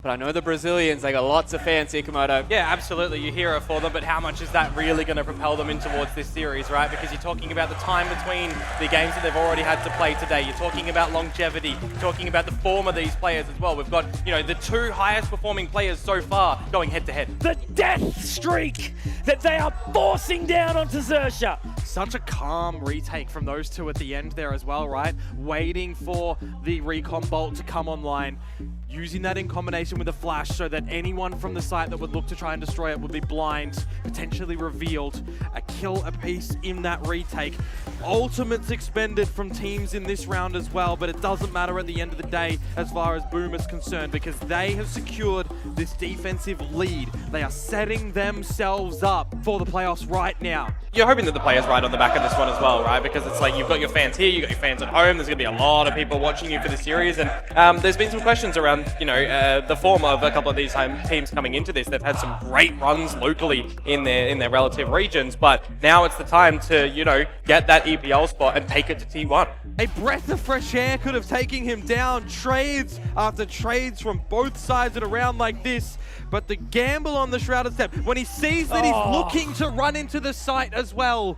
But I know the Brazilians, they got lots of fans here, Komodo. Yeah, absolutely. You hear it for them, but how much is that really going to propel them in towards this series, right? Because you're talking about the time between the games that they've already had to play today. You're talking about longevity, you're talking about the form of these players as well. We've got, you know, the two highest performing players so far going head to head. The death streak that they are forcing down onto Xerxia. Such a calm retake from those two at the end there as well, right? Waiting for the recon bolt to come online. Using that in combination with a flash so that anyone from the site that would look to try and destroy it would be blind, potentially revealed. A kill apiece in that retake. Ultimates expended from teams in this round as well, but it doesn't matter at the end of the day as far as Boom is concerned because they have secured this defensive lead. They are setting themselves up for the playoffs right now. You're hoping that the players ride on the back of this one as well, right? Because it's like you've got your fans here, you've got your fans at home, there's going to be a lot of people watching you for the series, and there's been some questions around, you know, the form of a couple of these teams coming into this. They've had some great runs locally in their relative regions, but now it's the time to, you know, get that EPL spot and take it to T1. A breath of fresh air could have taken him down. Trades after trades from both sides at a round like this, but the gamble on the Shrouded Step, when he sees that he's looking to run into the site as well,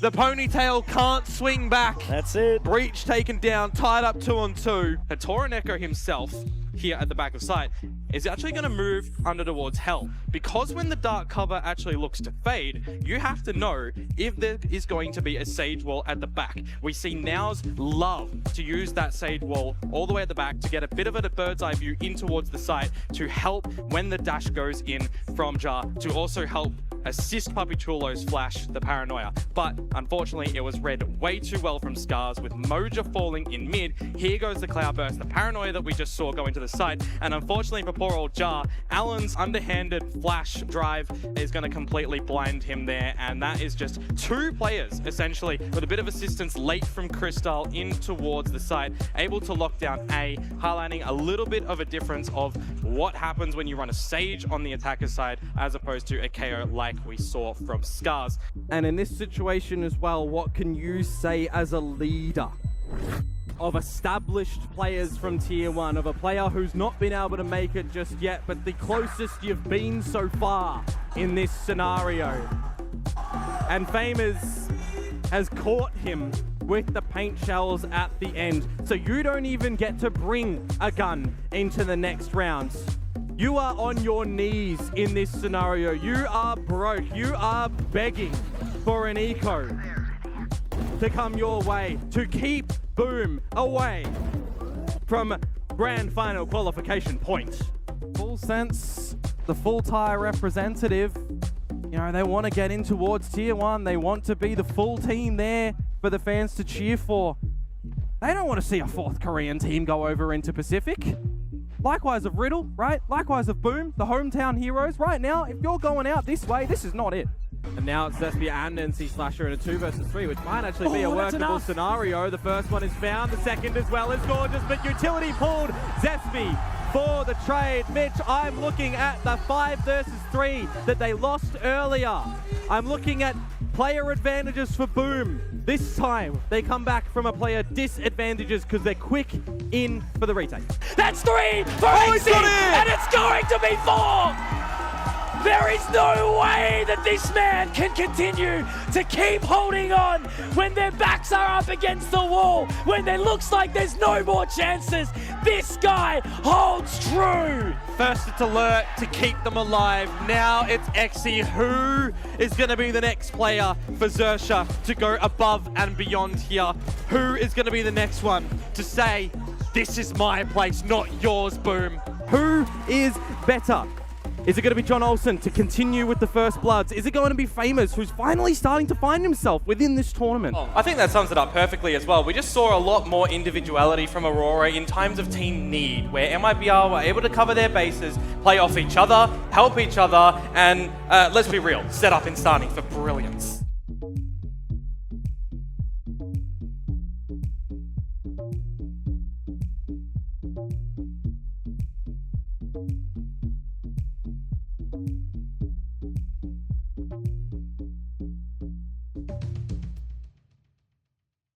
the ponytail can't swing back. That's it. Breach taken down, tied up 2-on-2. And Toroneko himself, here at the back of sight, is actually going to move under towards Hell. Because when the dark cover actually looks to fade, you have to know if there is going to be a Sage Wall at the back. We see Nows love to use that Sage Wall all the way at the back to get a bit of a bird's eye view in towards the site to help when the dash goes in from Jar, to also help assist Puppy Chulo's flash, the Paranoia. But unfortunately, it was read way too well from Scars with Moja falling in mid. Here goes the Cloudburst, the Paranoia that we just saw go into the site. And unfortunately for poor old Jar, Alan's underhanded flash drive is going to completely blind him there. And that is just two players, essentially, with a bit of assistance late from Crystal in towards the site, able to lock down A, highlighting a little bit of a difference of what happens when you run a Sage on the attacker side as opposed to a KO like we saw from Scars. And in this situation as well, what can you say as a leader of established players from Tier 1, of a player who's not been able to make it just yet, but the closest you've been so far in this scenario? And Famous has caught him with the paint shells at the end, so you don't even get to bring a gun into the next round. You are on your knees in this scenario. You are broke. You are begging for an eco to come your way, to keep Boom away from grand final qualification point. Full sense, the full tire representative, you know, they want to get in towards Tier 1. They want to be the full team there for the fans to cheer for. They don't want to see a fourth Korean team go over into Pacific. Likewise of Riddle, right? Likewise of Boom, the hometown heroes. Right now, if you're going out this way, this is not it. And now it's Zespy and NC Slasher in a 2 versus 3, which might actually be a workable scenario. The first one is found, the second as well is gorgeous, but utility pulled Zespy for the trade. Mitch, I'm looking at the 5 versus 3 that they lost earlier. I'm looking at player advantages for Boom. This time, they come back from a player disadvantages because they're quick in for the retake. That's 3 for AC, and it's going to be 4! There is no way that this man can continue to keep holding on when their backs are up against the wall, when it looks like there's no more chances. This guy holds true. First it's Alert to keep them alive. Now it's Exy. Who is going to be the next player for Xerxia to go above and beyond here? Who is going to be the next one to say, this is my place, not yours, Boom? Who is better? Is it going to be John Olsen to continue with the First Bloods? Is it going to be Famous, who's finally starting to find himself within this tournament? I think that sums it up perfectly as well. We just saw a lot more individuality from Aurora in times of team need, where MIBR were able to cover their bases, play off each other, help each other, and let's be real, set up Instani for brilliance.